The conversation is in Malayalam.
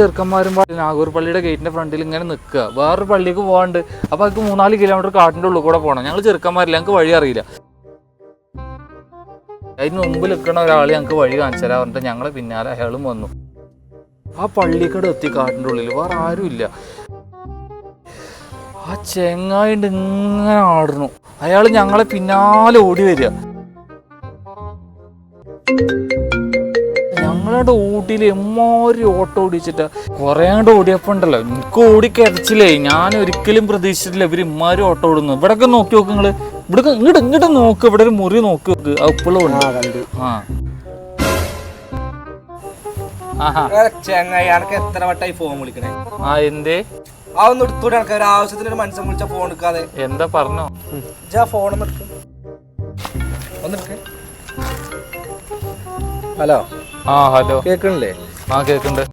ചെറുക്കന്മാരും നാഗൂർ പള്ളിയുടെ ഗേറ്റിന്റെ ഫ്രണ്ടിൽ ഇങ്ങനെ നിൽക്കുക. വേറൊരു പള്ളിക്ക് പോകാണ്ട്. അപ്പൊ അതിക്ക് 3-4 കിലോമീറ്റർ കാട്ടിന്റെ ഉള്ളിൽ കൂടെ പോകണം. ഞങ്ങൾ ചെറുക്കന്മാരില്ല, ഞങ്ങൾക്ക് വഴി അറിയില്ല. അതിന് മുമ്പിൽ നിൽക്കണ ഒരാൾ ഞങ്ങൾക്ക് വഴി കാണിച്ചു തരാൻ പറഞ്ഞിട്ട് ഞങ്ങളെ പിന്നാലെ അയാളും വന്നു. ആ പള്ളിക്കട എത്തി കാട്ടിന്റെ ഉള്ളിൽ, വേറെ ആരും ഇല്ല. ആ ചെങ്ങായിണ്ട് ഇങ്ങനെ ആടുന്നു. അയാൾ ഞങ്ങളെ പിന്നാലെ ഓടി വരിക. ഞങ്ങളുടെ ഊട്ടിയിൽ എമ്മാരി ഓട്ടോ ഓടിച്ചിട്ടാ കുറേണ്ട് ഓടിയപ്പോ ഉണ്ടല്ലോ, എനിക്ക് ഓടിക്കരച്ചില്ലേ. ഞാൻ ഒരിക്കലും പ്രതീക്ഷിച്ചിട്ടില്ല ഇവർ ഇമ്മാരും ഓട്ടോ ഓടുന്നു. ഇവിടെയൊക്കെ നോക്കി നോക്ക് നിങ്ങള്, ഇവിടെ ഇങ്ങോട്ട് നോക്ക്, ഇവിടെ ഒരു മുറി നോക്കി നോക്ക്. ഇപ്പോഴും ഉണ്ട്. ചെങ്ങായിക്ക് എത്ര വട്ടായി ഫോൺ വിളിക്കണേ? എന്തേ അതൊന്നും എടുത്തോടെ എനിക്ക് ഒരു ആവശ്യത്തിന് ഒരു മനുഷ്യൻ വിളിച്ചാ ഫോൺ എടുക്കാതെ. എന്താ പറഞ്ഞോ? ഫോൺ ഒന്ന് എടുക്ക. ഹലോ. ഹലോ കേക്കണില്ലേ? കേക്കുന്നുണ്ട്.